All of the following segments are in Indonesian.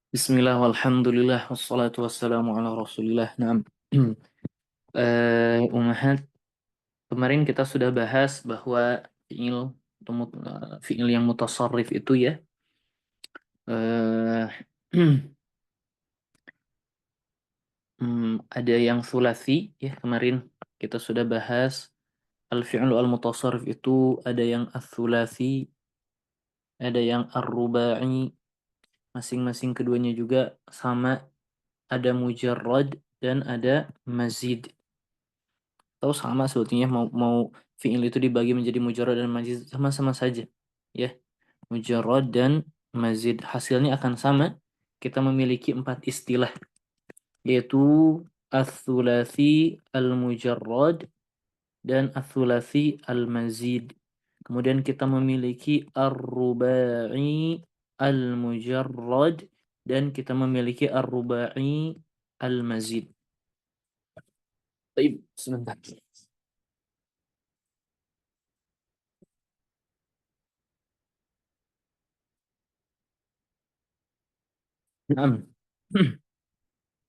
Bismillah walhamdulillah wassalatu wassalamu ala rasulillah. Naam. Umahat, kemarin kita sudah bahas bahwa fiil fiil yang mutasarrif itu ya, eh, ada yang sulasi ya. Kemarin kita sudah bahas al-fi'lu al-mutasarrif itu ada yang as-sulasi, ada yang ar-rubai, masing-masing keduanya juga sama, ada mujarrad dan ada mazid. Atau sama sebetulnya, mau mau fiil itu dibagi menjadi mujarrad dan mazid sama-sama saja ya. Mujarrad dan mazid hasilnya akan sama. Kita memiliki empat istilah, yaitu ats-tsulats al-mujarrad dan ats-tsulats al-mazid. Kemudian kita memiliki ar-rubai al-mujarrad dan kita memiliki ar-rubai al-mazid. Baik, sebentar. Naam.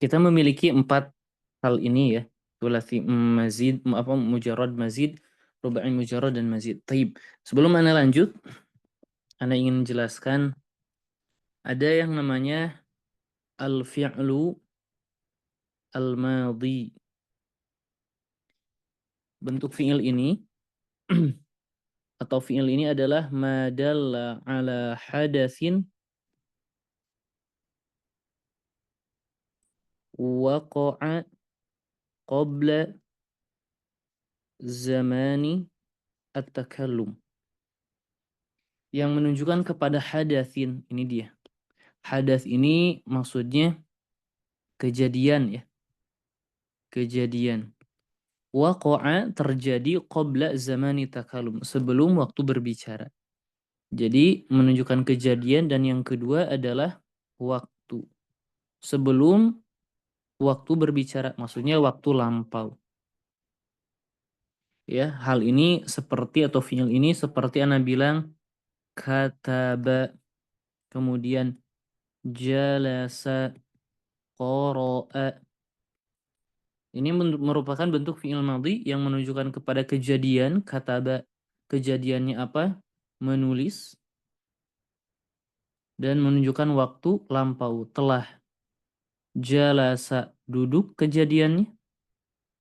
Kita memiliki empat hal ini ya. Sulasi mazid, mujarrad mazid, rubai mujarrad dan mazid. Taib. Sebelum Anda lanjut, Anda ingin menjelaskan ada yang namanya al-fi'lu al-madhi. Bentuk fi'il ini atau fi'il ini adalah madalla ala hadatsin waqa'a qabla zamani at-takallum. Yang menunjukkan kepada hadatsin, ini dia. Hadas ini maksudnya kejadian ya. Kejadian. Waqa'a terjadi qabla zamani takalum, sebelum waktu berbicara. Jadi menunjukkan kejadian, dan yang kedua adalah waktu. Sebelum waktu berbicara, maksudnya waktu lampau. Ya, hal ini seperti atau fi'il ini seperti Ana bilang kataba, kemudian jalasa, qara'a. Ini merupakan bentuk fi'il madhi yang menunjukkan kepada kejadian. Kataba, kejadiannya apa? Menulis. Dan menunjukkan waktu lampau, telah. Jalasa, duduk kejadiannya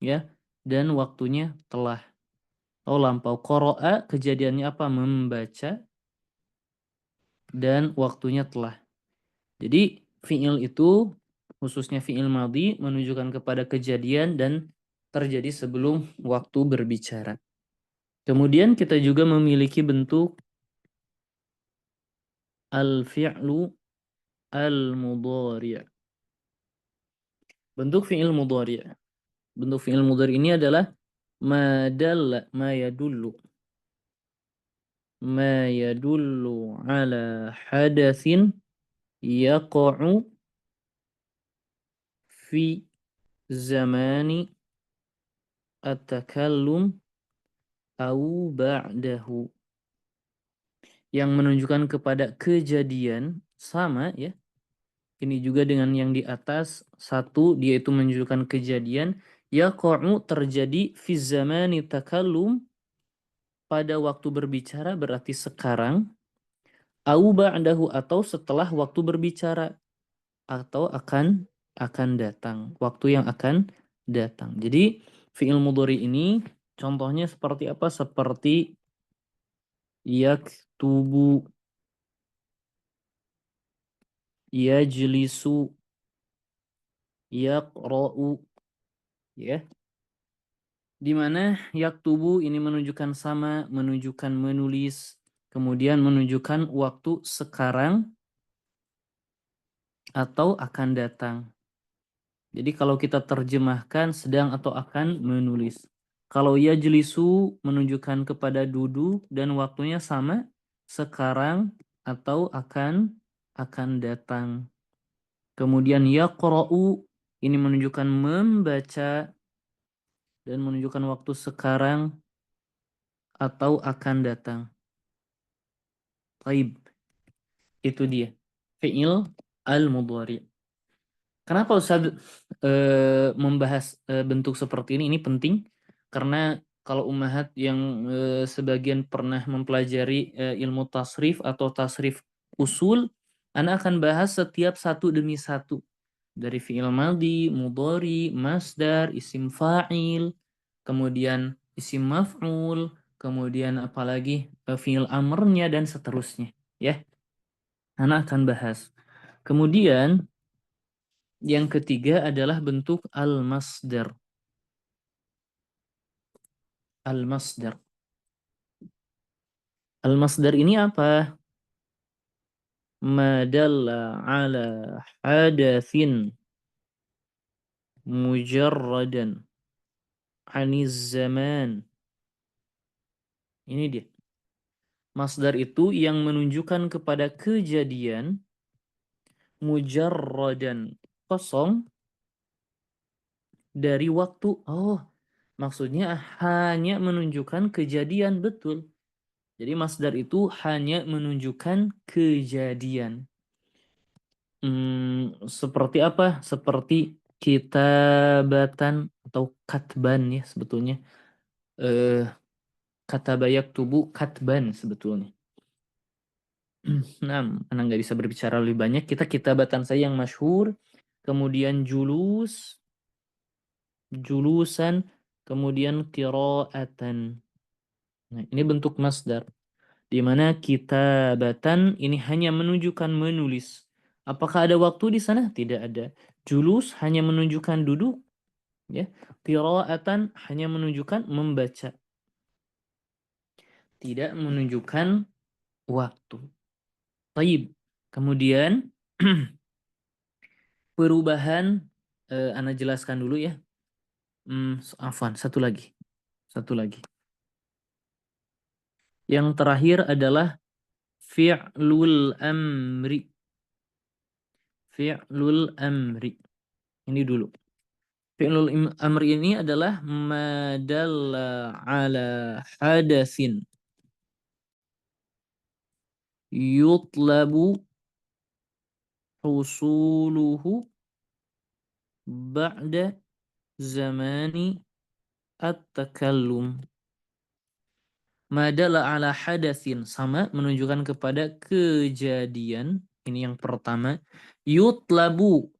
ya, dan waktunya telah. Oh, lampau. Qara'a, kejadiannya apa? Membaca, dan waktunya telah. Jadi fi'il itu khususnya fi'il madhi menunjukkan kepada kejadian dan terjadi sebelum waktu berbicara. Kemudian kita juga memiliki bentuk al-fi'lu al-mudhari'. Bentuk fi'il mudhari'. Bentuk fi'il mudhari' ini adalah ma dalla, ma yadullu. Ma yadullu ala hadatsin yaqa'u fi zamani at-takallum au ba'dahu. Yang menunjukkan kepada kejadian, sama ya. Ini juga dengan yang di atas. Satu, dia itu menunjukkan kejadian. Yaqa'u, terjadi, fi zamani takallum, pada waktu berbicara, berarti sekarang. Au ba'dahu, atau setelah waktu berbicara, atau akan datang, waktu yang akan datang. Jadi fi'il mudhari ini contohnya seperti apa? Seperti yaktubu, yajlisu, yaqra'u ya. Di mana yaktubu ini menunjukkan sama, menunjukkan menulis, kemudian menunjukkan waktu sekarang atau akan datang. Jadi kalau kita terjemahkan sedang atau akan menulis. Kalau yajlisu menunjukkan kepada duduk dan waktunya sama, sekarang atau akan datang. Kemudian yaqra'u ini menunjukkan membaca dan menunjukkan waktu sekarang atau akan datang. Taib. Itu dia. Fi'il al-mudhari'. Kenapa Ustaz membahas bentuk seperti ini? Ini penting karena kalau ummahat yang sebagian pernah mempelajari ilmu tasrif atau tasrif usul, Anda akan bahas setiap satu demi satu. Dari fi'il madhi, mudhari, masdar, isim fa'il, kemudian isim maf'ul, kemudian apalagi fi'il amrnya dan seterusnya. Ya, Anda akan bahas. Kemudian yang ketiga adalah bentuk al-masdar. Al-masdar. Al-masdar ini apa? Madalla ala hadathin mujarradan aniz zaman. Ini dia. Masdar itu yang menunjukkan kepada kejadian mujarradan, kosong dari waktu. Oh, maksudnya hanya menunjukkan kejadian, betul. Jadi masdar itu hanya menunjukkan kejadian. Seperti apa? Seperti kitabatan atau katban ya sebetulnya. Eh, Kata bayak tubuh katban sebetulnya. Nah, Anda nggak bisa berbicara lebih banyak. Kita kitabatan saya yang masyhur. Kemudian julusan, kemudian qiraatan. Nah, ini bentuk masdar. Di mana kitabatan ini hanya menunjukkan menulis. Apakah ada waktu di sana? Tidak ada. Julus hanya menunjukkan duduk, ya. Qiraatan hanya menunjukkan membaca, tidak menunjukkan waktu. Taib. Kemudian perubahan Ana jelaskan dulu ya. Afwan, satu lagi. Satu lagi. Yang terakhir adalah fi'lul amri. Fi'lul amri. Ini dulu. Fi'lul amri ini adalah madalla ala hadatsin yutlabu husuluhu ba'da zamani at-takallum. Madalla ala hadatsin sama menunjukkan kepada kejadian. Ini yang pertama. Yutlabu.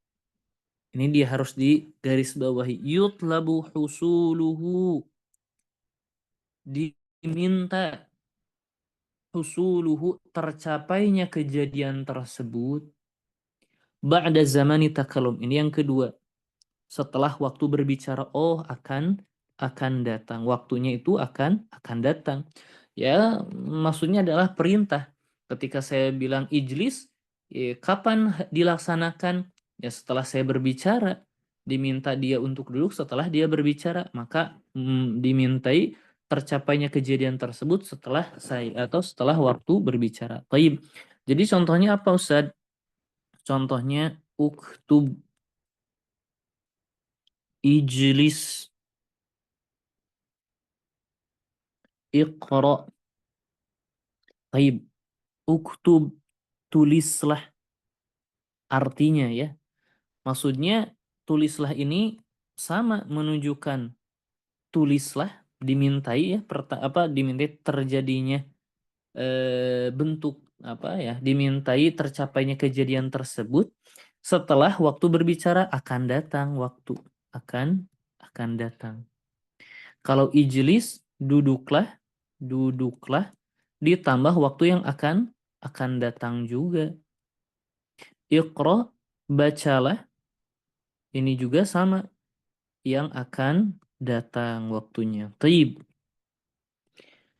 Ini dia harus di garis bawahi. Yutlabu husuluhu. Diminta husuluhu tercapainya kejadian tersebut ba'da zamani takalum. Ini yang kedua. Setelah waktu berbicara, oh akan datang. Waktunya itu akan datang. Ya, maksudnya adalah perintah. Ketika saya bilang ijlis, kapan dilaksanakan? Ya setelah saya berbicara. Diminta dia untuk duduk setelah dia berbicara, maka dimintai tercapainya kejadian tersebut setelah saya atau setelah waktu berbicara. Baik. Jadi contohnya apa Ustaz? Contohnya uktub, ijlis, iqra. Baik. Uktub, tulislah, artinya ya. Maksudnya tulislah ini sama menunjukkan tulislah, dimintai ya dimintai terjadinya bentuk apa ya, dimintai tercapainya kejadian tersebut setelah waktu berbicara, akan datang waktu, akan datang. Kalau ijlis, duduklah ditambah waktu yang akan datang juga. Iqra, bacalah, ini juga sama yang akan datang waktunya. Taib.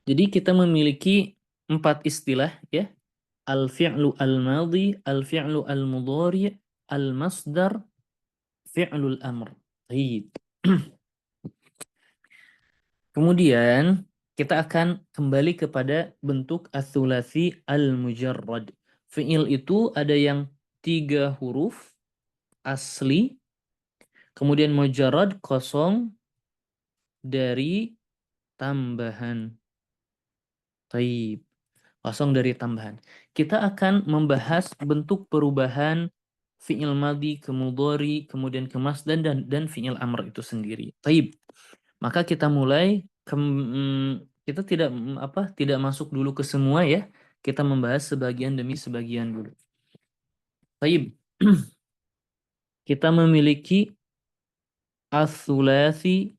Jadi kita memiliki 4 istilah ya. Al-fi'lu al-madhi, al-fi'lu al-mudhari', al-masdar, fi'lul amr. Taib. Kemudian kita akan kembali kepada bentuk ats-tsulats al-mujarrad. Fi'il itu ada yang 3 huruf asli, kemudian mujarrad kosong dari tambahan. Taib. Kosong dari tambahan. Kita akan membahas bentuk perubahan fi'il madhi ke mudhari, kemudian ke masdar dan fi'il amr itu sendiri. Taib. Maka kita mulai kita tidak masuk dulu ke semua ya. Kita membahas sebagian demi sebagian dulu. Taib. Kita memiliki as-sulasi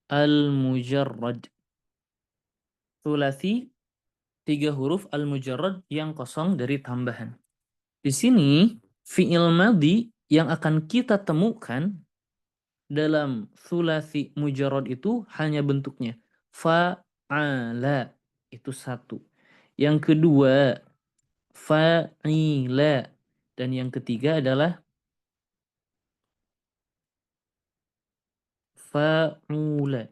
al-mujarrad. Sulasi 3 huruf al-mujarrad yang kosong dari tambahan. Di sini fi'il madhi yang akan kita temukan dalam sulasi mujarrad itu hanya bentuknya fa'ala, itu satu. Yang kedua fa'ila, dan yang ketiga adalah fa'ula.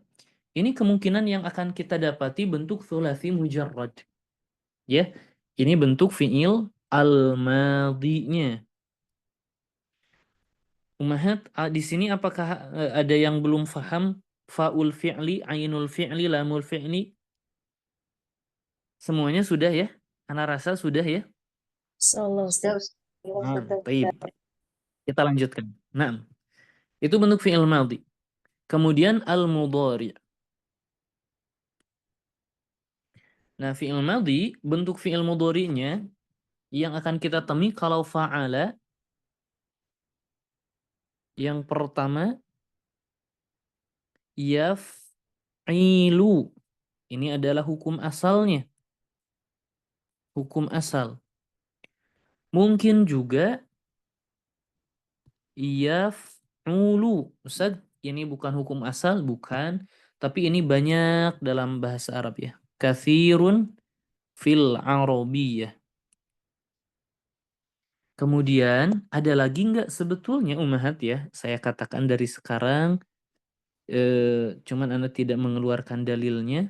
Ini kemungkinan yang akan kita dapati bentuk sulasi mujarrad. Ya, ini bentuk fi'il al-madhinya. Umahat, di sini apakah ada yang belum faham fa'ul fi'li, ainul fi'li, lamul fi'li? Semuanya sudah ya? Ana rasa sudah ya? Insyaallah Ustaz. Baik. Kita lanjutkan. Nah, itu bentuk fi'il madhi. Kemudian al-mudhari'. Nah, fi'il madhi, bentuk fi'il mudhari'nya yang akan kita temui kalau fa'ala, yang pertama yaf'ilu. Ini adalah hukum asalnya. Hukum asal. Mungkin juga yaf'ulu. Ustaz, ini bukan hukum asal, bukan. Tapi ini banyak dalam bahasa Arab ya. Kathirun fil Arabiyyah. Kemudian ada lagi nggak sebetulnya Umahat ya? Saya katakan dari sekarang, cuman Anda tidak mengeluarkan dalilnya.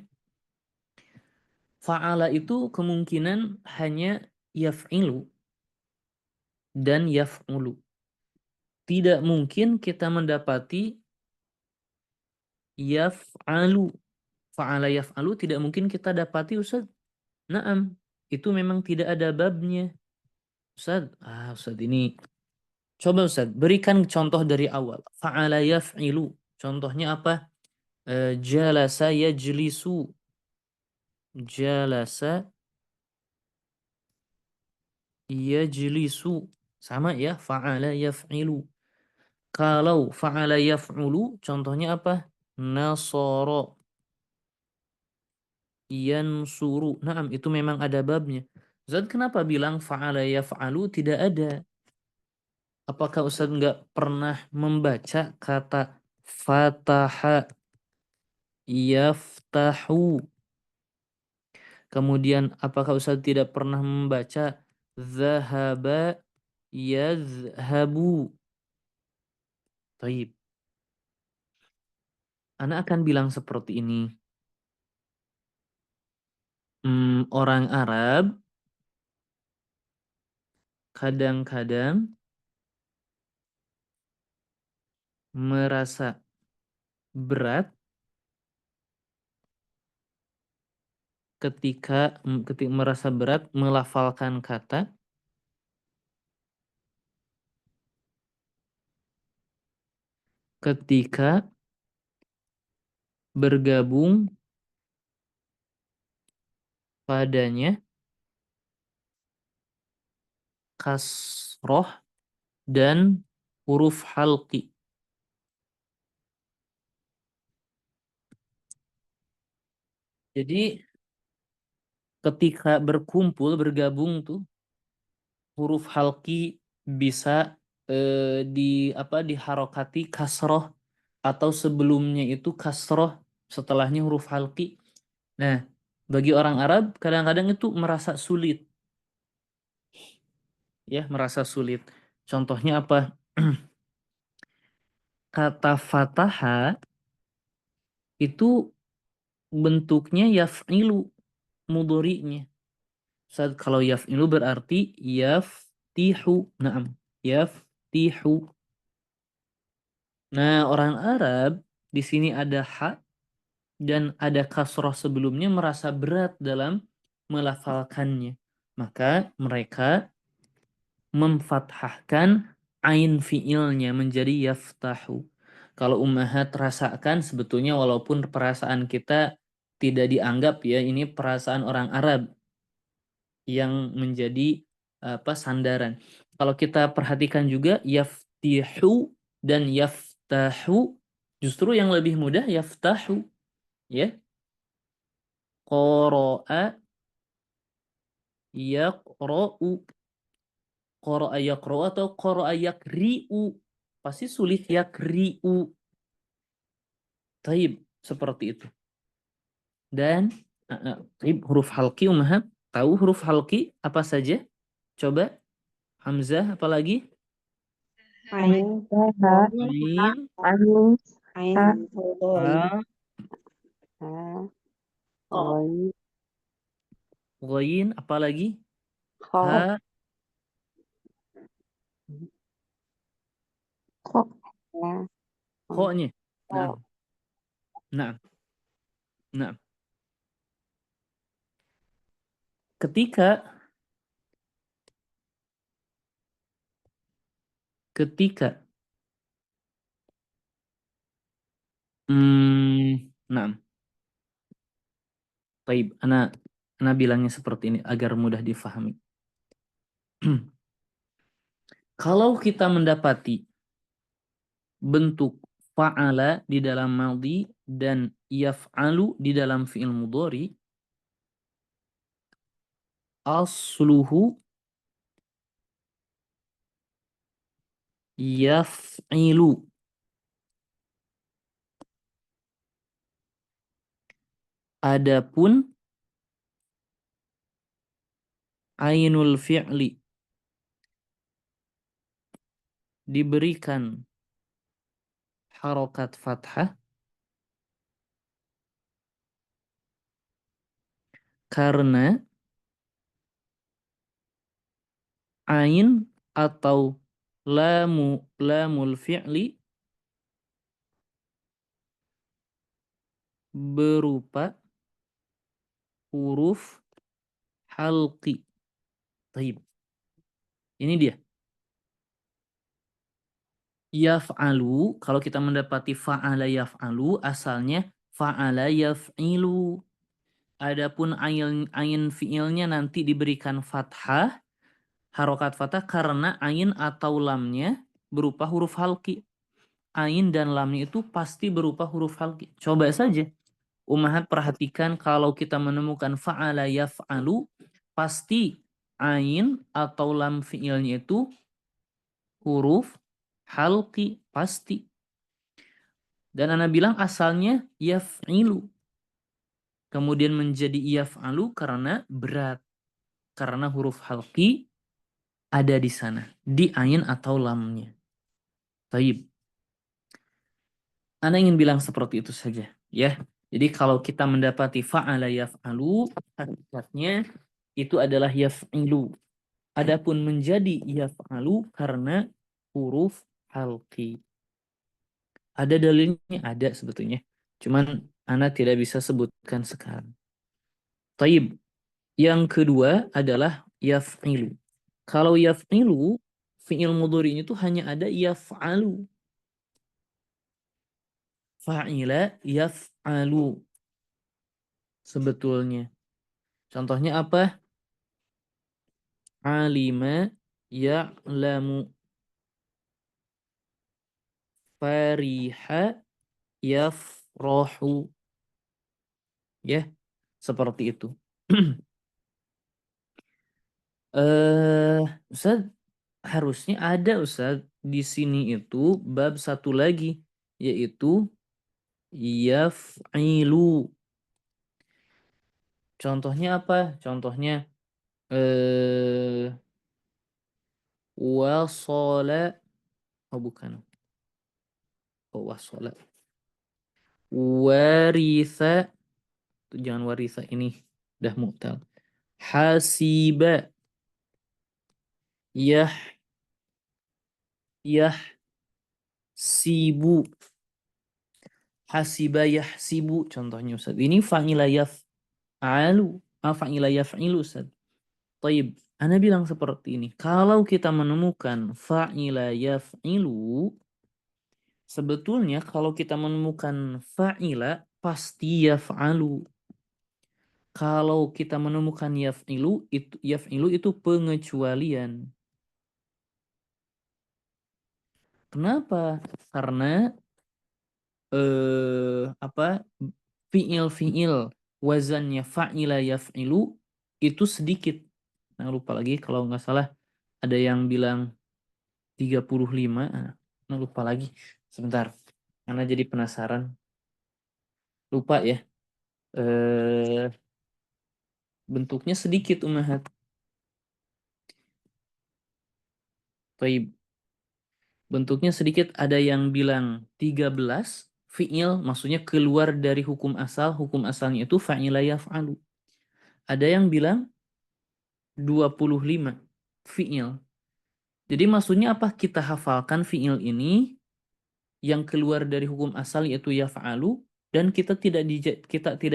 Fa'ala itu kemungkinan hanya yaf'ilu dan yaf'ulu. Tidak mungkin kita mendapati yaf'alu. Fa'ala yaf'alu tidak mungkin kita dapati Ustaz. Naam, itu memang tidak ada babnya. Ustaz, Ustaz ini. Coba Ustaz, berikan contoh dari awal. Fa'ala yaf'ilu. Contohnya apa? Jalasa yajlisu. Jalasa yajlisu. Sama ya, fa'ala yaf'ilu. Kalau fa'ala yaf'ulu, contohnya apa? Nasara yansuru. Naam, itu memang ada babnya. Ustaz, kenapa bilang fa'ala yaf'alu tidak ada? Apakah Ustaz nggak pernah membaca kata fataha yaftahu? Kemudian apakah Ustaz tidak pernah membaca zahaba yazhabu? Taib. Anak akan bilang seperti ini. Orang Arab kadang-kadang merasa berat ketika merasa berat melafalkan kata ketika bergabung padanya kasroh dan huruf halqi. Jadi ketika bergabung tuh huruf halqi bisa diharokati kasroh atau sebelumnya itu kasroh, setelahnya huruf halqi. Nah, bagi orang Arab kadang-kadang itu merasa sulit. Ya, merasa sulit. Contohnya apa? Kata fataha itu bentuknya yaf'ilu mudhari'nya. Saat kalau yaf'ilu berarti yaftihu. Naam, yaftihu. Nah, orang Arab di sini ada ha dan ada kasroh sebelumnya merasa berat dalam melafalkannya. Maka mereka memfathahkan ain fiilnya menjadi yaftahu. Kalau ummahat rasakan sebetulnya walaupun perasaan kita tidak dianggap ya, ini perasaan orang Arab yang menjadi sandaran. Kalau kita perhatikan juga yaftihu dan yaftahu, justru yang lebih mudah yaftahu ya. Qara'a yaqra'u. Qara'a yaqra'u atau qara'a yaqri'u. Pasti sulit yaqri'u. Taib, seperti itu. Dan taib, huruf halqi ummahat. Tahu huruf halqi apa saja? Coba Hamzah apalagi? Ain, Ain, ain, Ain, ha, ha, ko, ghain, ghain, apalagi? kha, Ha, ko, ya, kho-nya. Nah, ko, nah, nah. Ketika ketika nah, taib, ana bilangnya seperti ini agar mudah difahami. Kalau kita mendapati bentuk fa'ala di dalam madhi dan yaf'alu di dalam fi'il mudhari, asluhu yaf'ilu. Adapun ainul fi'li diberikan harokat fathah karena ain atau lamul fi'li berupa huruf halqi. Taib. Ini dia. Yaf'alu, kalau kita mendapati fa'ala yaf'alu, asalnya fa'ala yaf'ilu. Adapun ain fi'ilnya nanti diberikan fathah, harokat fathah karena ain atau lamnya berupa huruf halqi. Ain dan lamnya itu pasti berupa huruf halqi. Coba saja ummahat perhatikan kalau kita menemukan fa'ala yaf'alu, pasti ain atau lam fi'ilnya itu huruf halqi, pasti. Dan ana bilang asalnya yaf'ilu. Kemudian menjadi yaf'alu karena berat. Karena huruf halqi ada di sana. Di ain atau lamnya. Taib. Ana ingin bilang seperti itu saja. Ya. Jadi kalau kita mendapati fa'ala yaf'alu, hakikatnya itu adalah yaf'ilu. Adapun menjadi yaf'alu karena huruf halqi. Ada dalilnya? Ada sebetulnya. Cuman ana tidak bisa sebutkan sekarang. Taib. Yang kedua adalah yaf'ilu. Kalau yaf'ilu, fi'il mudhari'nya itu hanya ada yaf'alu. Fa'ila yaf'alu. Sebetulnya. Contohnya apa? Alima ya'lamu. Fariha yafrahu. Ya, seperti itu. Ustaz, harusnya ada Ustaz di sini itu bab satu lagi, yaitu yaf'ilu. Contohnya apa? Contohnya wasala. Oh bukan. Oh wasala. Waritha. Jangan waritha, ini udah mu'tal. Hasiba. Yah yahsibu. Hasiba yahsibu contohnya Ustaz. Ini fa'ila yaf'alu. Fa'ila yaf'ilu Ustaz. Taib. Ana bilang seperti ini. Kalau kita menemukan fa'ila yaf'ilu, sebetulnya kalau kita menemukan fa'ila, pasti yaf'alu. Kalau kita menemukan yaf'ilu itu pengecualian. Kenapa? Karena fi'il wazannya fa'ila yaf'ilu itu sedikit. Nah, lupa lagi kalau nggak salah ada yang bilang 35. Nah, lupa lagi. Sebentar. Karena jadi penasaran. Lupa ya. Bentuknya sedikit umahat. Baik. Bentuknya sedikit, ada yang bilang 13 fi'il, maksudnya keluar dari hukum asalnya itu fa'ila yaf'alu. Ada yang bilang 25 fi'il. Jadi maksudnya apa? Kita hafalkan fi'il ini yang keluar dari hukum asal yaitu yaf'alu dan kita tidak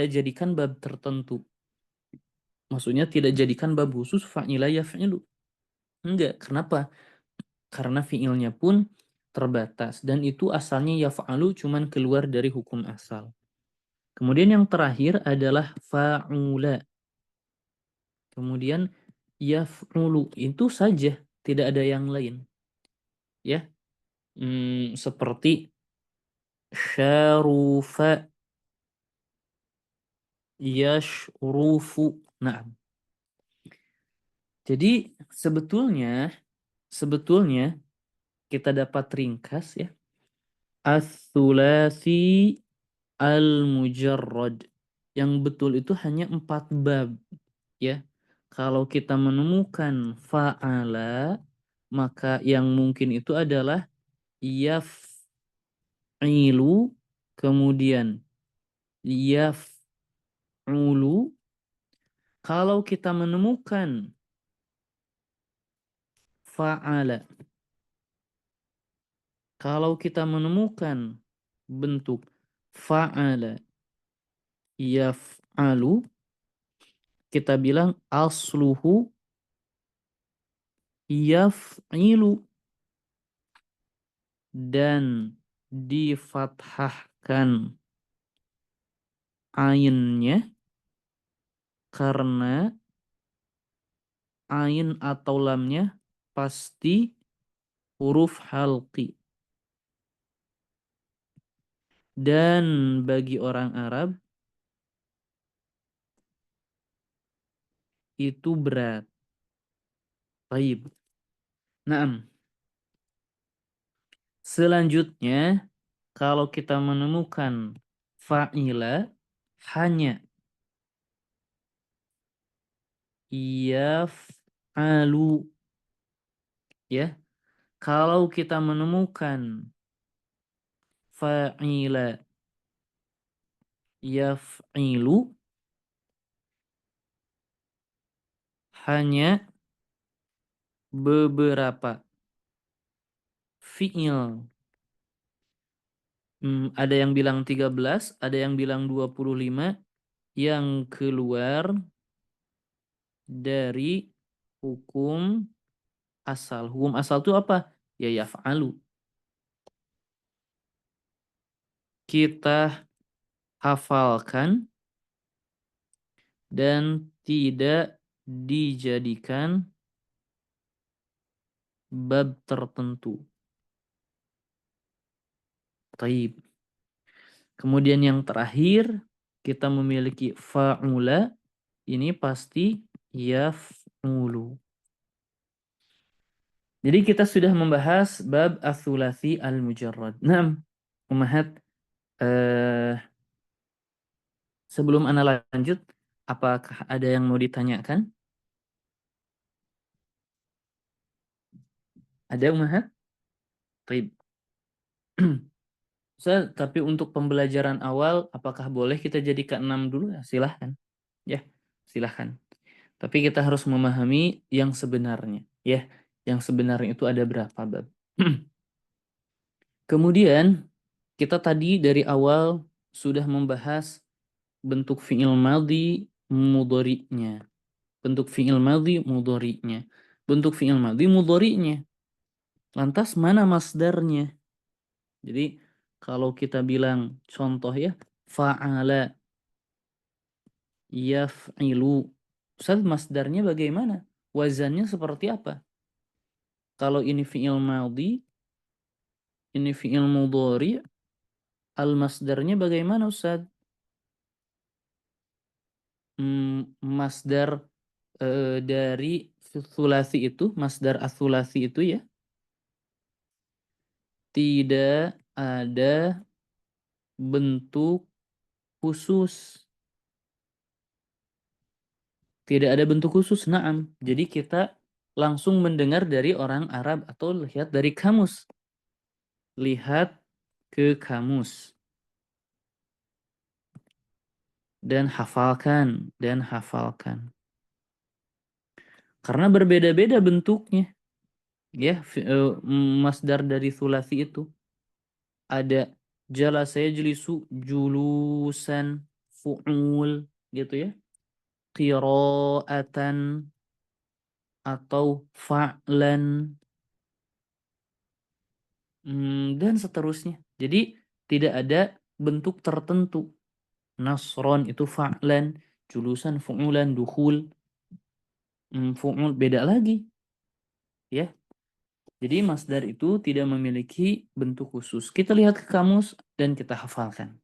jadikan bab tertentu. Maksudnya tidak jadikan bab khusus fa'ila yaf'ilu. Enggak, kenapa? Karena fi'ilnya pun terbatas dan itu asalnya yaf'alu cuman keluar dari hukum asal. Kemudian yang terakhir adalah fa'ula. Kemudian yaf'ulu itu saja, tidak ada yang lain. Ya. Seperti syarufa, yashrufu. Nah, jadi sebetulnya kita dapat ringkas ya. Ats-tsulasi al-mujarrad. Yang betul itu hanya 4 bab ya. Kalau kita menemukan fa'ala, maka yang mungkin itu adalah yaf'ilu, kemudian yaf'ulu. Kalau kita menemukan fa'ala, kalau kita menemukan bentuk fa'ala yaf'alu, kita bilang asluhu yaf'ilu dan difathahkan ainnya karena ain atau lamnya pasti huruf halqi. Dan bagi orang Arab itu berat. Baik. Nah, selanjutnya kalau kita menemukan fa'ila hanya yaf'alu ya. Kalau kita menemukan fa'ila yaf'ilu hanya beberapa fi'il. Ada yang bilang 13, ada yang bilang 25 yang keluar dari hukum asal. Hukum asal itu apa? Ya yaf'alu. Kita hafalkan dan tidak dijadikan bab tertentu. Taib. Kemudian yang terakhir kita memiliki fa'ula, ini pasti yaf'ulu. Jadi kita sudah membahas bab ats-tsulasi al-mujarrad. Nah, umahat, sebelum ana lanjut, apakah ada yang mau ditanyakan? Ada umahat? Taib. Tapi untuk pembelajaran awal, apakah boleh kita jadi ke-6 dulu? Ya, silahkan. Ya, silahkan. Tapi kita harus memahami yang sebenarnya. Ya, yang sebenarnya itu ada berapa bab. Kemudian, kita tadi dari awal sudah membahas bentuk fi'il madhi mudhari'nya. Bentuk fi'il madhi mudhari'nya. Bentuk fi'il madhi mudhari'nya. Lantas mana masdarnya? Jadi kalau kita bilang contoh ya, fa'ala yaf'ilu. Ustaz, masdarnya bagaimana? Wazannya seperti apa? Kalau ini fi'il madhi, ini fi'il mudhari', al-masdarnya bagaimana Ustaz? Masdar dari thulathi itu, masdar ats-thulathi itu ya, tidak ada bentuk khusus. Tidak ada bentuk khusus, na'am. Jadi kita langsung mendengar dari orang Arab atau lihat dari kamus. Lihat ke kamus. Dan hafalkan. Karena berbeda-beda bentuknya. Ya, masdar dari thulathi itu. Ada jalasa yajlisu, julusan, fu'ul, gitu ya. Qira'atan, atau fa'lan, dan seterusnya. Jadi tidak ada bentuk tertentu. Nasron itu fa'lan, julusan fu'ulan, dukhul, fu'ul beda lagi. Ya. Jadi masdar itu tidak memiliki bentuk khusus. Kita lihat ke kamus dan kita hafalkan.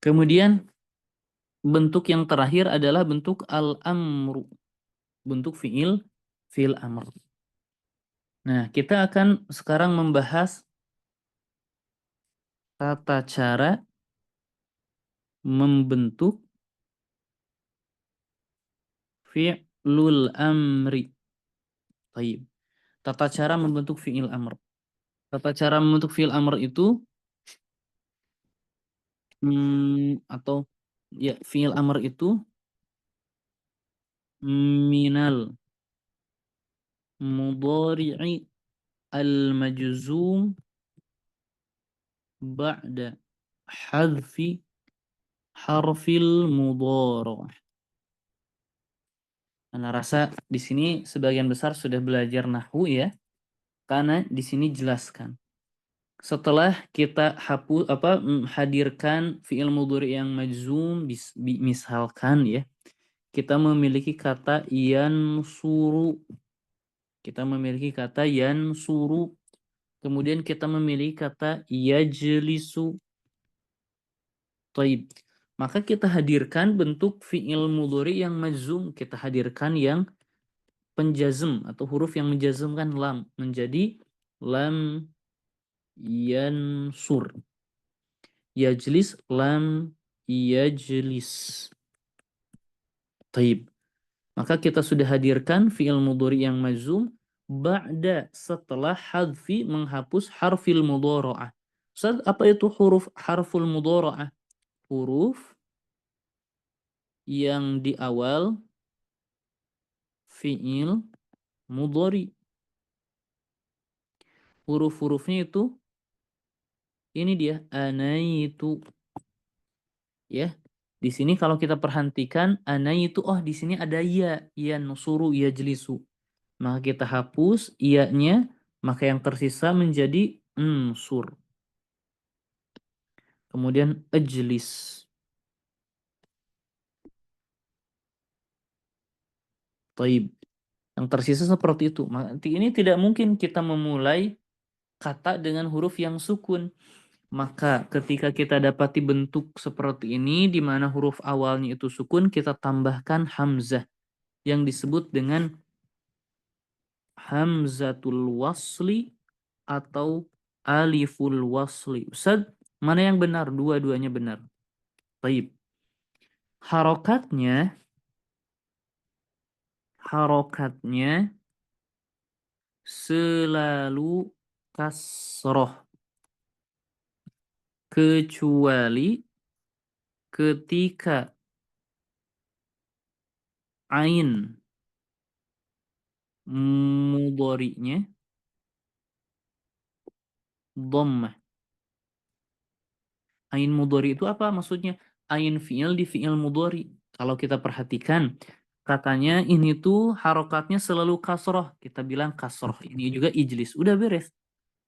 Kemudian bentuk yang terakhir adalah bentuk al-amru. Bentuk fi'il amr. Nah, kita akan sekarang membahas tata cara membentuk fi'lul amri. Baik. Tata cara membentuk fi'il amr. Tata cara membentuk fi'il amr itu atau ya, fi'il amr itu minal mudhari'i al-majzum ba'da hadfi harfil mudhari'. Ana rasa di sini sebagian besar sudah belajar nahwu ya. Karena di sini jelaskan. Setelah kita hadirkan fi'il mudhari yang majzum, misalkan ya, kita memiliki kata yansuru. Kita memiliki kata yansuru. Kemudian kita memiliki kata yajlisu. Taib. Maka kita hadirkan bentuk fi'il mudhari yang majzum, kita hadirkan yang penjazm atau huruf yang menjazmkan lam menjadi lam yansur. Yajlis, lam yajlis. Taib. Maka kita sudah hadirkan fi'il mudhari yang majzum ba'da, setelah hadfi, menghapus harfil mudhara'ah. Ustaz, apa itu huruf harful mudhara'ah? Huruf yang di awal fi'il mudhari. Huruf-hurufnya itu ini dia, anaitu. Ya. Di sini kalau kita perhatikan anaitu, oh di sini ada ya, nusuru, yajlisu. Maka kita hapus iya-nya, maka yang tersisa menjadi sur. Kemudian ajlis. Taib. Yang tersisa seperti itu. Ini tidak mungkin kita memulai kata dengan huruf yang sukun. Maka ketika kita dapati bentuk seperti ini, di mana huruf awalnya itu sukun, kita tambahkan hamzah yang disebut dengan hamzatul wasli atau aliful wasli. Ustaz, mana yang benar? Dua-duanya benar. Baik. Harokatnya selalu kasroh, kecuali ketika ain mudhari'nya dhammah. Ain mudhari itu apa maksudnya? Ain fi'il di fi'il mudhari. Kalau kita perhatikan, katanya ini tuh harokatnya selalu kasroh. Kita bilang kasroh. Ini juga ijlis. Udah beres.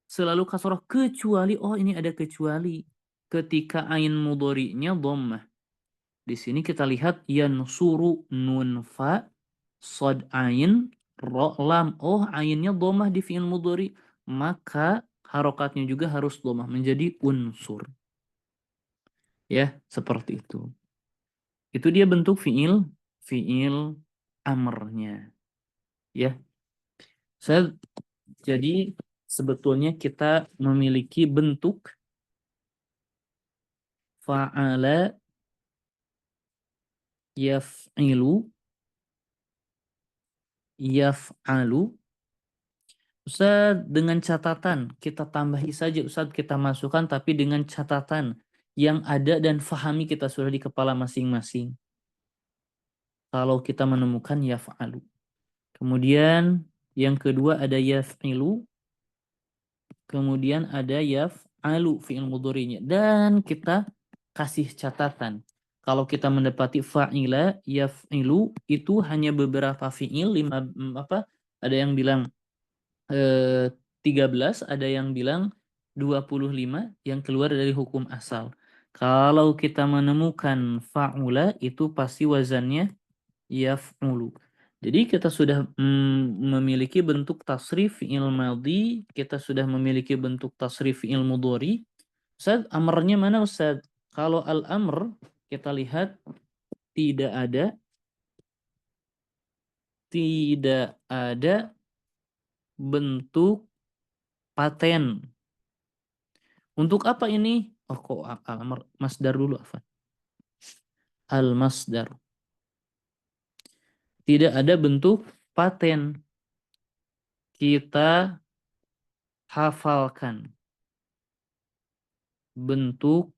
Selalu kasroh kecuali, oh ini ada kecuali. Ketika ain mudhari'nya dhammah. Di sini kita lihat yansuru nun fa sod ain ro lam. Oh ainnya dhammah di fi'il mudhari. Maka harokatnya juga harus dhammah menjadi unsur. Ya, seperti itu. Itu dia bentuk fi'il amrnya. Ya. Jadi sebetulnya kita memiliki bentuk fa'ala yaf'ilu yaf'alu. Ustaz, dengan catatan kita tambahi saja Ustaz, kita masukkan tapi dengan catatan yang ada dan fahami kita sudah di kepala masing-masing. Kalau kita menemukan yaf'alu. Kemudian yang kedua ada yaf'ilu. Kemudian ada yaf'alu fi'il mudhari'nya. Dan kita kasih catatan. Kalau kita mendapati fa'ila, yaf'ilu itu hanya beberapa fi'il, ada yang bilang 13, ada yang bilang 25 yang keluar dari hukum asal. Kalau kita menemukan fa'ula itu pasti wazannya yaf'ulu. Jadi kita sudah memiliki bentuk tasrif fi'il madhi, kita sudah memiliki bentuk tasrif fi'il mudhari. Ustaz, amarnya mana Ustaz? Kalau al-amr kita lihat tidak ada bentuk paten. Untuk apa ini? Oh kok al-amr masdar dulu apa? Al-masdar. Tidak ada bentuk paten. Kita hafalkan bentuk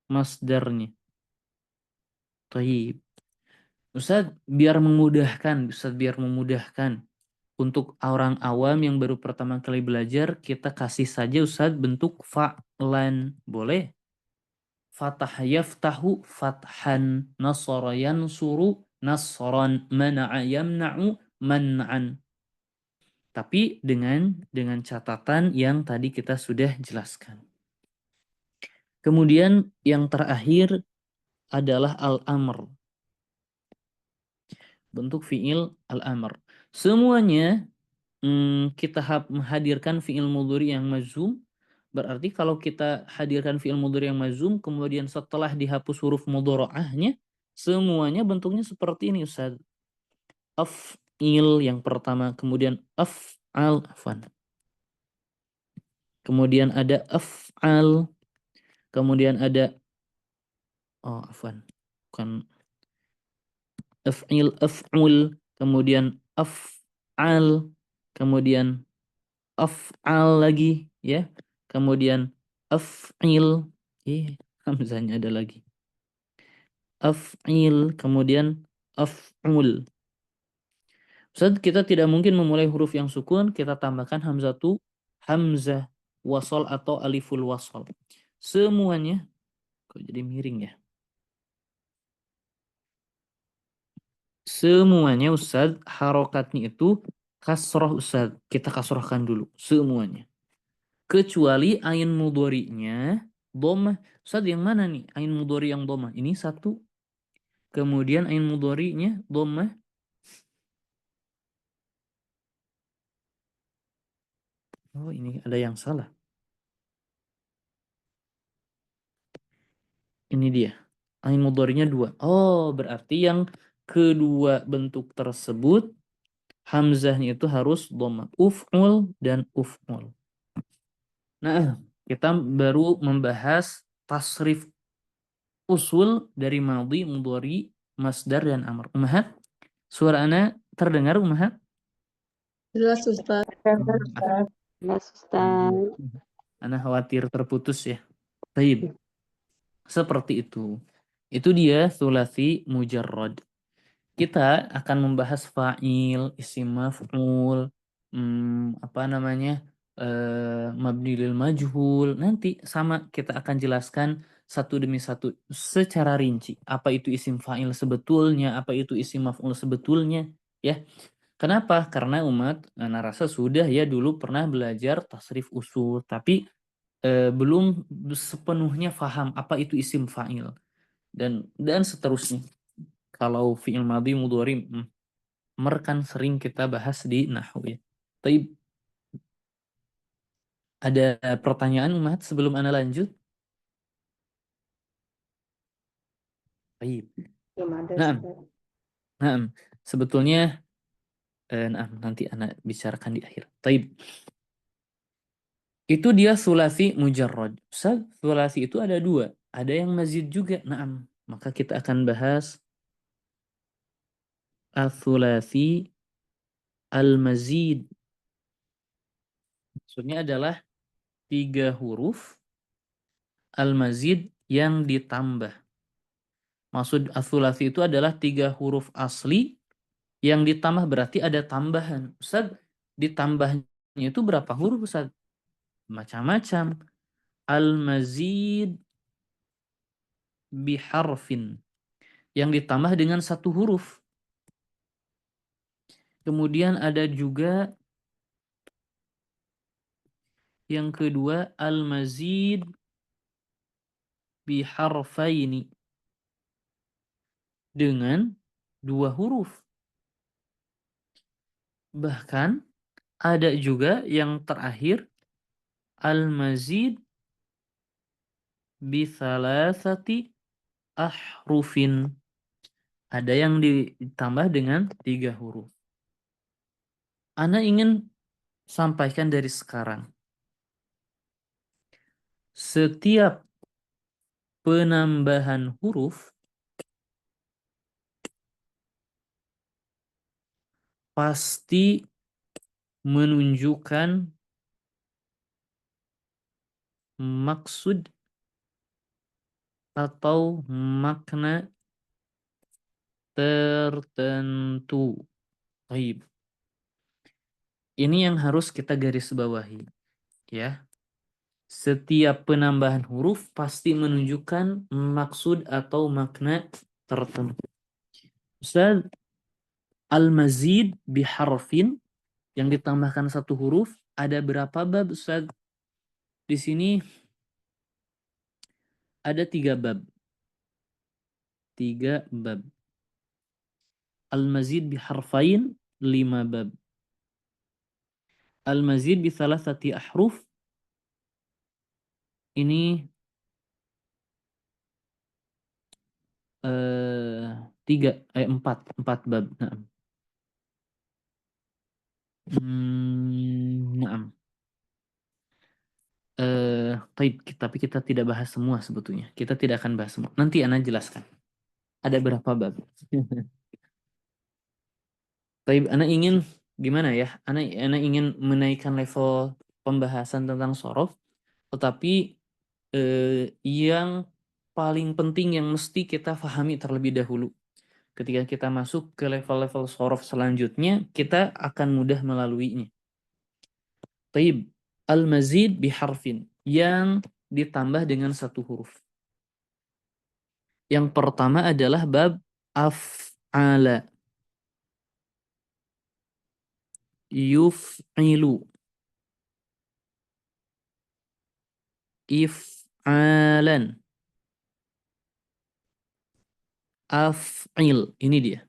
masdarnya. Taib. Ustaz, biar memudahkan untuk orang awam yang baru pertama kali belajar, kita kasih saja Ustaz bentuk fa'lan. Boleh? Fatah yaftahu fathan, nasara yansuru nasran, mana'a yamna'u man'an. Tapi dengan catatan yang tadi kita sudah jelaskan. Kemudian yang terakhir adalah al-amr. Bentuk fi'il al-amr. Semuanya kita menghadirkan fi'il mudhari yang majzum. Berarti kalau kita hadirkan fi'il mudhari yang majzum, kemudian setelah dihapus huruf mudhara'ahnya, semuanya bentuknya seperti ini Ustaz. Af'il yang pertama, kemudian af'al, afwan. Kemudian ada af'al, kemudian ada afwan. Bukan af'il, af'ul, kemudian af'al, kemudian af'al lagi ya. Kemudian af'il, hamzahnya ada lagi. Af'il, kemudian af'ul. Ustaz, kita tidak mungkin memulai huruf yang sukun, kita tambahkan hamzah wasol atau aliful wasol. Semuanya, kok jadi miring ya? Semuanya Ustaz, harokatnya itu kasroh Ustaz. Kita kasrohkan dulu, semuanya. Kecuali ain mudhari'nya dhammah. Ustaz, yang mana nih ain mudhari yang dhammah? Ini satu. Kemudian ain mudhari'nya dhammah. Oh, ini ada yang salah. Ini dia. Ain mudhari'nya 2. Oh, berarti yang kedua bentuk tersebut hamzahnya itu harus dhammah. Uf'ul dan uf'ul. Nah, kita baru membahas tasrif usul dari madhi, mudhari, masdar dan amr. Ummahat, suara ana terdengar Ummahat? Jelas Ustaz. Mas Ustaz. Ana khawatir terputus ya. Baik. Seperti itu. Itu dia sulasi mujarrad. Kita akan membahas fa'il, isim maf'ul, mabni lil majhul. Nanti sama kita akan jelaskan satu demi satu secara rinci. Apa itu isim fa'il sebetulnya, apa itu isim maf'ul sebetulnya, ya. Kenapa? Karena umat Ana rasa sudah ya dulu pernah belajar tasrif usul, tapi belum sepenuhnya paham apa itu isim fa'il dan seterusnya. Kalau fi'il madhi mudhari kan sering kita bahas di nahwu ya. Tapi ada pertanyaan umat sebelum Ana lanjut? Baik. Belum ada, Nah, Ustaz. nah, sebetulnya nanti Ana bicarakan di akhir. Taib. Itu dia sulasi mujarrad. Sulasi itu ada dua. Ada yang mazid juga. Naam. Maka kita akan bahas al-sulasi al-mazid. Maksudnya adalah 3 huruf al-mazid yang ditambah. Maksud al-sulasi itu adalah 3 huruf asli yang ditambah, berarti ada tambahan. Ustaz, ditambahnya itu berapa huruf Ustaz? Macam-macam. Al-mazid biharfin. Yang ditambah dengan 1 huruf. Kemudian ada juga yang kedua al-mazid biharfaini. Dengan 2 huruf. Bahkan ada juga yang terakhir al-mazid bisalasati ahrufin. Ada yang ditambah dengan 3 huruf. Ana ingin sampaikan dari sekarang. Setiap penambahan huruf pasti menunjukkan maksud atau makna tertentu. Baik. Ini yang harus kita garis bawahi, ya. Setiap penambahan huruf pasti menunjukkan maksud atau makna tertentu. Ustaz, al-mazid biharfin yang ditambahkan 1 huruf ada berapa bab Ustaz? Di sini ada 3 bab. 3 bab. Al-mazid biharfain 5 bab. Al-mazid bi thalathati ahruf ini 4 bab. Naam. Tapi kita tidak bahas semua sebetulnya. Kita tidak akan bahas semua. Nanti Ana jelaskan. Ada berapa bab. Taib, Ana ingin gimana ya? Ana ingin menaikkan level pembahasan tentang sorof, tetapi yang paling penting yang mesti kita pahami terlebih dahulu. Ketika kita masuk ke level-level sorof selanjutnya, kita akan mudah melaluinya. Taib, al-mazid biharfin, yang ditambah dengan 1 huruf. Yang pertama adalah bab af'ala. Yuf'ilu. If'alan. Af'il. Ini dia.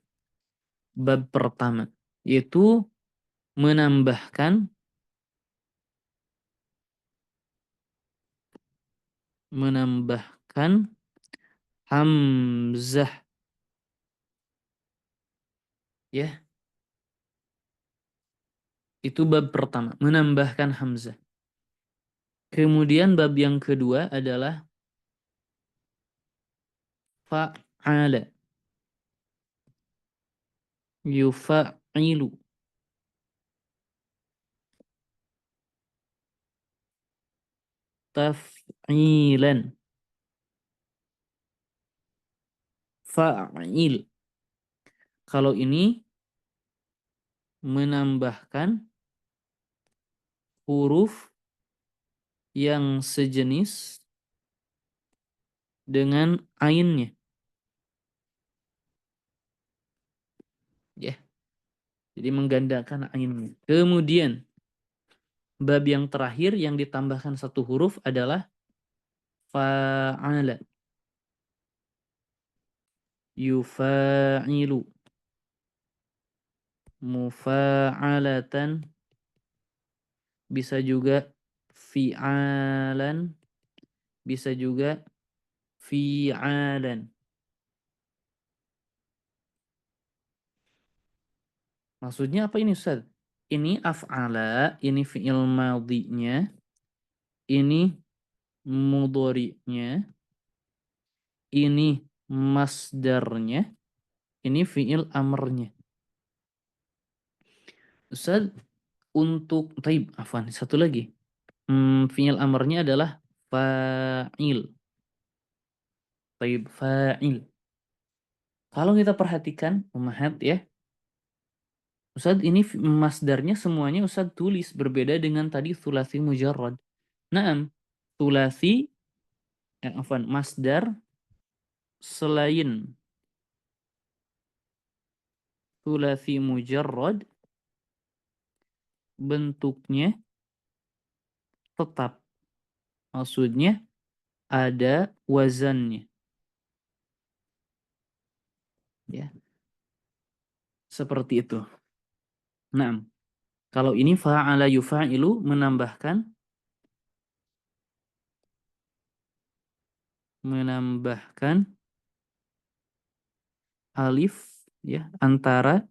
Bab pertama. Yaitu menambahkan hamzah. Ya. Itu bab pertama. Menambahkan hamzah. Kemudian bab yang kedua adalah fa'ala. Yufa'ilu. Taf'ilan. Fa'il. Kalau ini menambahkan huruf yang sejenis dengan ainnya. Ya. Jadi menggandakan ainnya. Kemudian bab yang terakhir yang ditambahkan satu huruf adalah fa'ala. Yufa'ilu. Mufa'alatan. Bisa juga fi'alan. Bisa juga fi'alan. Maksudnya apa ini Ustaz? Ini af'ala, ini fi'il madhinya, ini mudhari'nya, ini masdarnya, ini fi'il amrnya. Ustaz, untuk taib, afwan, satu lagi. Fi'il amrnya adalah fa'il. Taib, fa'il. Kalau kita perhatikan, ummahat ya, Ustaz ini masdarnya semuanya Ustaz tulis berbeda dengan tadi thulathi mujarrad. Naam, thulathi, afwan, masdar selain thulathi mujarrad bentuknya tetap. Maksudnya ada wazannya. Ya, seperti itu. Nah, kalau ini fa'ala yufa'ilu menambahkan alif ya antara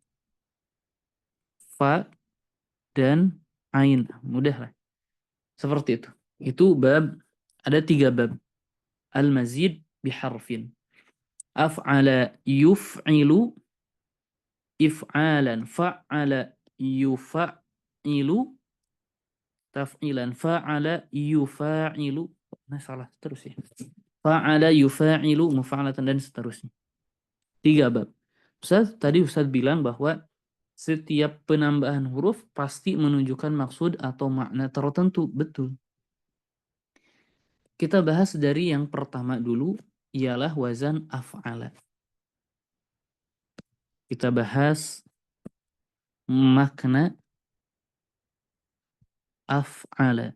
fa dan ain. Mudah lah. Seperti itu. Itu bab, ada 3 bab. Al-mazid biharfin. Af'ala yuf'ilu if'alan fa'ala yufa'ilu taf'ilan fa'ala yufa'ilu. Nah, salah terus ya. Fa'ala yufa'ilu mufa'alatan dan seterusnya. 3 bab. Tadi Ustaz bilang bahwa setiap penambahan huruf pasti menunjukkan maksud atau makna tertentu. Betul. Kita bahas dari yang pertama dulu, ialah wazan af'ala. Kita bahas makna af'ala.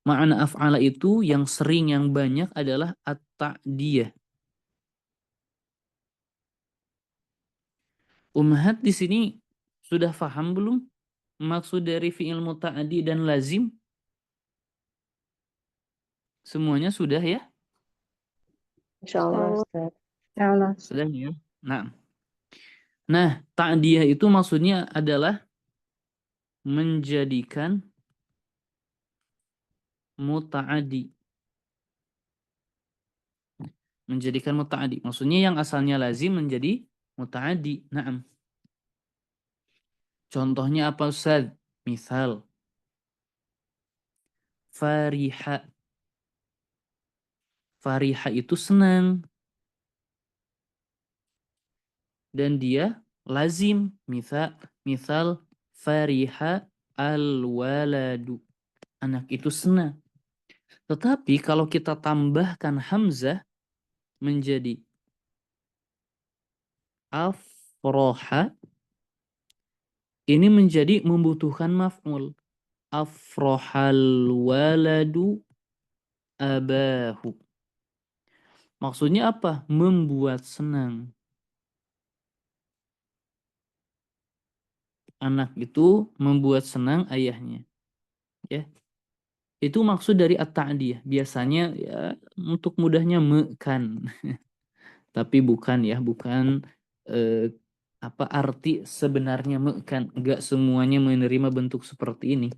Makna af'ala itu yang sering, yang banyak adalah at-ta'diyah. Ummahat di sini sudah paham belum maksud dari fi'il muta'addi dan lazim? Semuanya sudah ya? Insyaallah Ustaz. Insyaallah. Sudah ya? Nah, ta'diyah itu maksudnya adalah menjadikan muta'addi. Menjadikan muta'addi. Maksudnya yang asalnya lazim menjadi muta'addi. Naam. Contohnya apa Ustaz? Misal fariha. Fariha itu senang. Dan dia lazim. Misal fariha al-waladu. Anak itu senang. Tetapi kalau kita tambahkan hamzah menjadi afroha, ini menjadi membutuhkan maf'ul. Afrohal waladu abahu. Maksudnya apa? Membuat senang. Anak itu membuat senang ayahnya. Ya. Itu maksud dari at-ta'diyah. Biasanya ya untuk mudahnya mekan. Tapi bukan ya, bukan apa arti sebenarnya mekan. Enggak semuanya menerima bentuk seperti ini.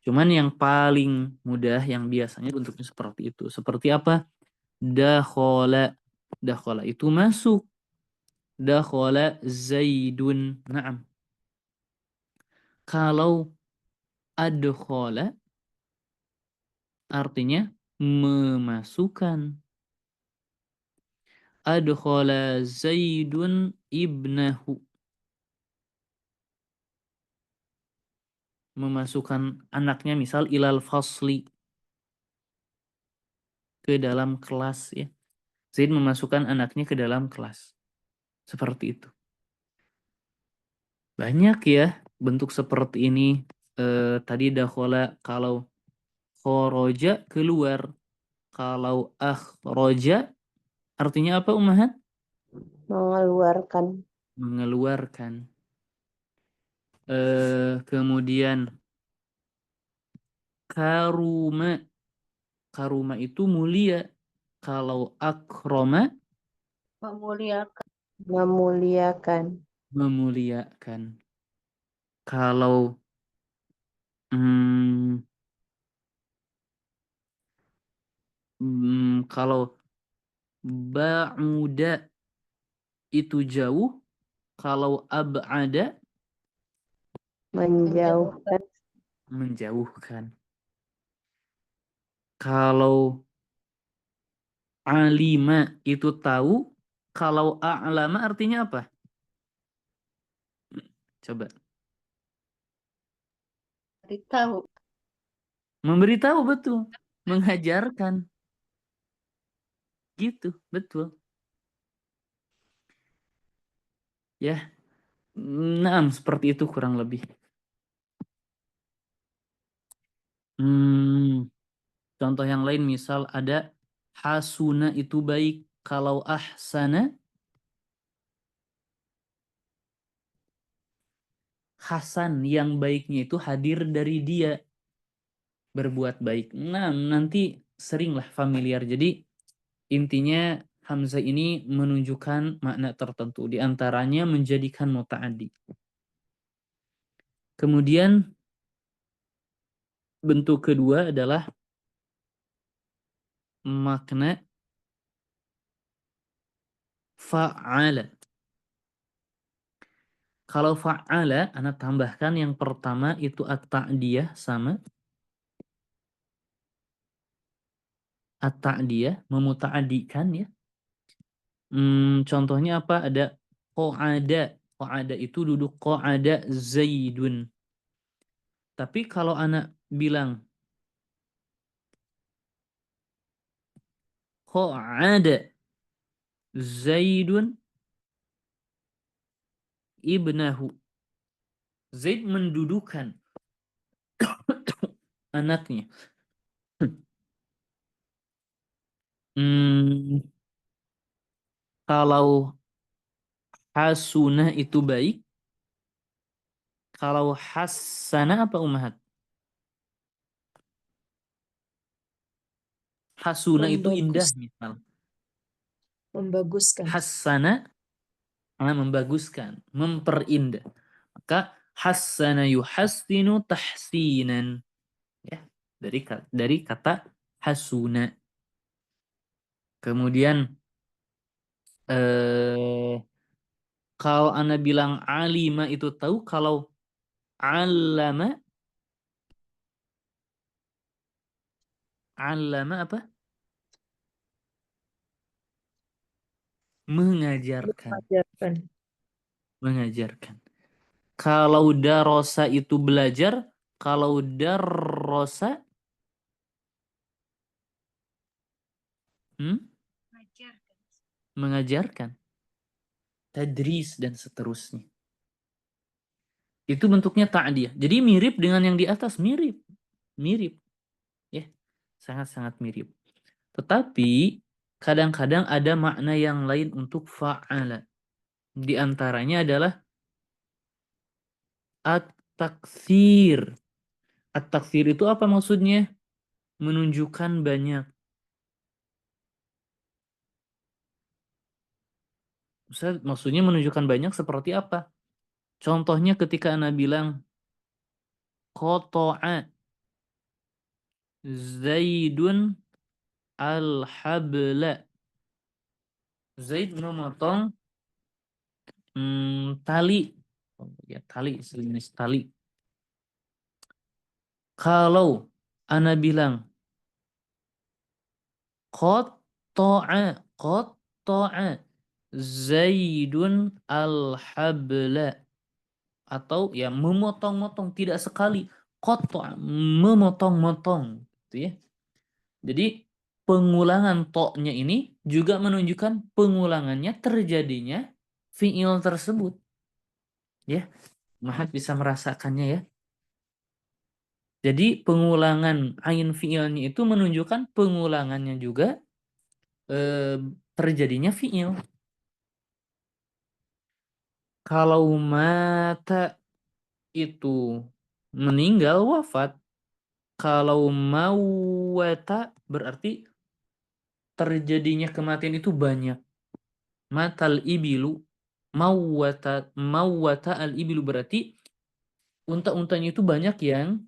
Cuman yang paling mudah yang biasanya bentuknya seperti itu. Seperti apa? Dakhala. Dakhala itu masuk. Dakhala Zaidun. Naam. Kalau adkhala artinya memasukkan. Adkhala Zaidun ibnahu. Memasukkan anaknya misal ilal fasli. ke dalam kelas ya. Zaid memasukkan anaknya ke dalam kelas. Seperti itu. Banyak ya bentuk seperti ini. Tadi dakhala kalau khoroja keluar. Kalau akhroja artinya apa Ummahat? Mengeluarkan. Mengeluarkan. Kemudian karuma. Karuma itu mulia. Kalau akroma Memuliakan. Memuliakan. memuliakan. Kalau hmm, kalau ba'uda itu jauh, kalau ab'ada Menjauhkan. menjauhkan. Kalau alima itu tahu, kalau a'lama artinya apa? Coba. Beritahu. Memberitahu betul, mengajarkan. Gitu, betul. Ya. Nah, seperti itu kurang lebih. Contoh yang lain misal ada hasuna itu baik. Kalau ahsana, hasan yang baiknya itu hadir dari dia. Berbuat baik. Nah, nanti seringlah familiar. Jadi intinya hamzah ini menunjukkan makna tertentu. Di antaranya menjadikan muta'addi. Kemudian bentuk kedua adalah makna fa'ala. Kalau fa'ala, anak tambahkan yang pertama itu at-ta'diyah sama at-ta'diyah, memuta'adikan ya. Contohnya apa? Ada qa'ada. Qa'ada itu duduk qa'ada Zaidun. Tapi kalau anak bilang qa'ada Zaidun ibnahu. Zaid mendudukan anaknya. Kalau hasunah itu baik, kalau hasanah apa Ummahat? Hasunah itu indah misal. Membaguskan. Hasanah membaguskan, memperindah. Maka hassana yuhassinu tahsinan. Ya, dari kata hasuna. Kemudian kalau Anda bilang alima itu tahu, kalau alama apa? Mengajarkan. Mengajarkan. Mengajarkan. Kalau darosa itu belajar, kalau darosa mengajarkan. Tadris dan seterusnya. Itu bentuknya ta'diyah. Jadi mirip dengan yang di atas, mirip. Mirip. Ya, sangat-sangat mirip. Tetapi kadang-kadang ada makna yang lain untuk fa'ala. Di antaranya adalah at-taktsir. At-taktsir itu apa maksudnya? Menunjukkan banyak. Maksudnya menunjukkan banyak seperti apa? Contohnya ketika Anda bilang qata'a Zaidun al-habla. Zaid memotong tali. Ya, tali, sejenis tali. Kalau Ana bilang qata'a Zaidun al-habla, atau ya memotong-motong, tidak sekali qata'a, memotong-motong gitu ya. Jadi pengulangan to-nya ini juga menunjukkan pengulangannya terjadinya fiil tersebut. Ya, Mahat bisa merasakannya ya. Jadi pengulangan ain fiilnya itu menunjukkan pengulangannya juga terjadinya fiil. Kalau mata itu meninggal wafat, kalau mauwata berarti terjadinya kematian itu banyak. Matal ibilu mauwata al ibilu berarti unta-untanya itu banyak yang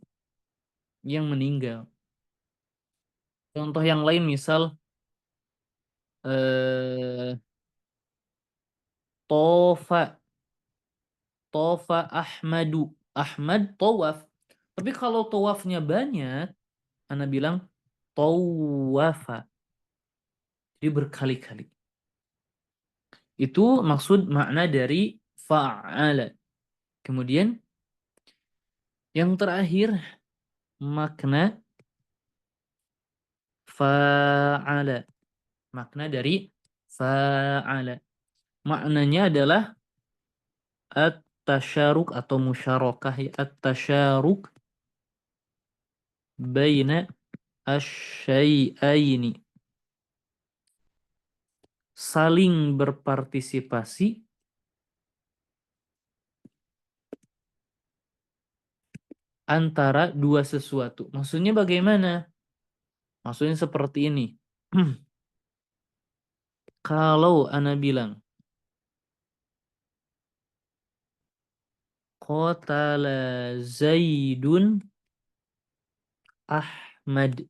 meninggal. Contoh yang lain misal tofa Ahmadu. Ahmad tawaf. Tapi kalau tawafnya banyak, Ana bilang tawafa. Jadi berkali-kali. Itu maksud makna dari fa'ala. Kemudian yang terakhir makna fa'ala. Makna dari fa'ala. Maknanya adalah at-tasyaruk atau musyarakah ya. At-tasyaruk baina asy-syai'aini. Saling berpartisipasi antara dua sesuatu. Maksudnya bagaimana? Maksudnya seperti ini. Kalau Ana bilang qatala Zaidun Ahmad.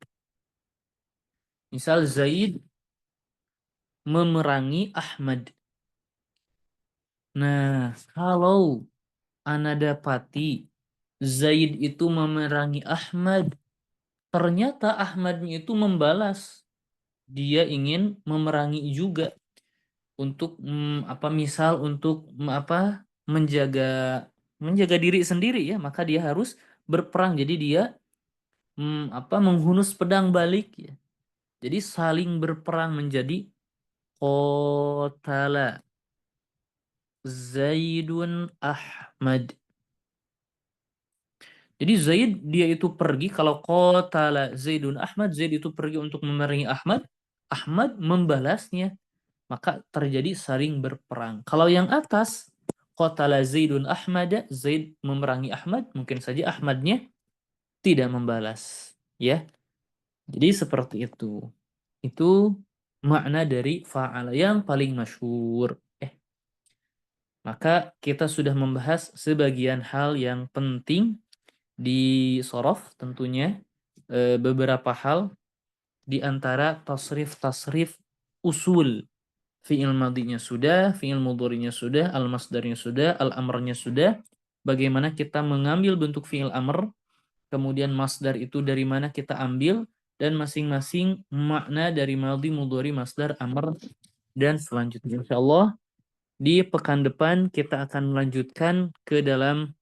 Misal Zaid memerangi Ahmad. Nah, kalau Ana dapati Zaid itu memerangi Ahmad, ternyata Ahmadnya itu membalas. Dia ingin memerangi juga untuk misal untuk menjaga diri sendiri ya, maka dia harus berperang. Jadi dia menghunus pedang balik ya. Jadi saling berperang menjadi qatala Zaidun Ahmad. Jadi Zaid dia itu pergi, kalau qatala Zaidun Ahmad, Zaid itu pergi untuk memerangi Ahmad, Ahmad membalasnya. Maka terjadi saling berperang. Kalau yang atas qatala Zaidun Ahmad, Zaid memerangi Ahmad, mungkin saja Ahmadnya tidak membalas, ya. Jadi seperti itu. Itu makna dari fa'ala yang paling masyhur. Maka kita sudah membahas sebagian hal yang penting di sorof tentunya, beberapa hal di antara tasrif-tasrif usul. Fi'il madinya sudah, fi'il mudhari'nya sudah, al-masdarnya sudah, al-amrnya sudah. Bagaimana kita mengambil bentuk fi'il amr, kemudian masdar itu dari mana kita ambil, dan masing-masing makna dari madhi, mudhari, masdar, amr, dan selanjutnya. Insyaallah di pekan depan kita akan melanjutkan ke dalam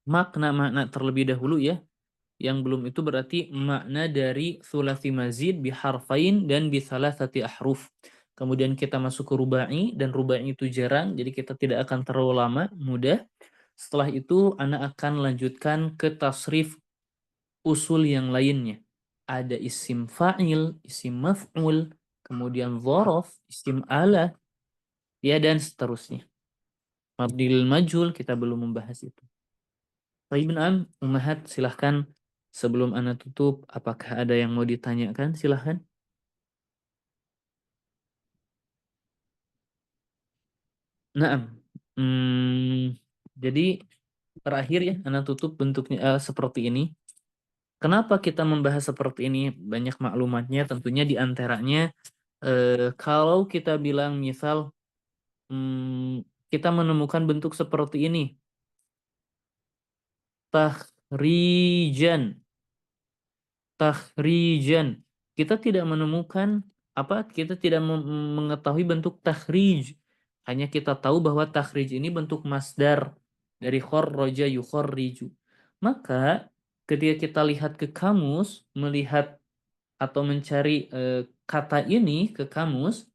makna-makna terlebih dahulu ya. Yang belum itu berarti makna dari thulathi mazid biharfain dan bisalasati ahruf. Kemudian kita masuk ke rubai, dan rubai itu jarang, jadi kita tidak akan terlalu lama, mudah. Setelah itu Ana akan lanjutkan ke tasrif usul yang lainnya. Ada isim fa'il, isim maf'ul, kemudian dzaraf, isim ala, ya dan seterusnya. Mabdil majul kita belum membahas itu. Baik, Am, Ummahat, silahkan sebelum Ana tutup, apakah ada yang mau ditanyakan? Silahkan. Nah, jadi terakhir ya, Ana tutup bentuknya seperti ini. Kenapa kita membahas seperti ini? Banyak maklumatnya, tentunya di antaranya kalau kita bilang misal kita menemukan bentuk seperti ini, tahrijan. Kita tidak menemukan kita tidak mengetahui bentuk takhrij. Hanya kita tahu bahwa takhrij ini bentuk masdar dari kharraja yukharriju. Maka ketika kita lihat ke kamus, melihat atau mencari kata ini ke kamus,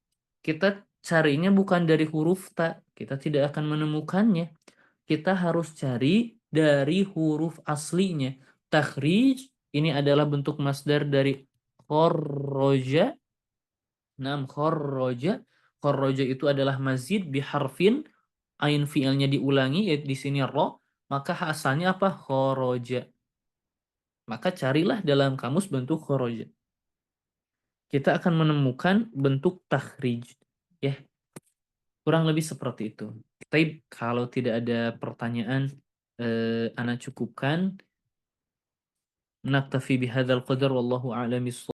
kita carinya bukan dari huruf ta, kita tidak akan menemukannya. Kita harus cari dari huruf aslinya. Takhrij ini adalah bentuk masdar dari kharraja. Nam kharraja. Kharraja itu adalah mazid biharfin, ain fi'ilnya diulangi, yaitu di sini ro, maka asalnya apa? Kharaja. Maka carilah dalam kamus bentuk kharaja. Kita akan menemukan bentuk takhrij. Ya, kurang lebih seperti itu. Tapi kalau tidak ada pertanyaan, ana cukupkan. Naktafi bihadzal qadar wallahu a'lam bissawab.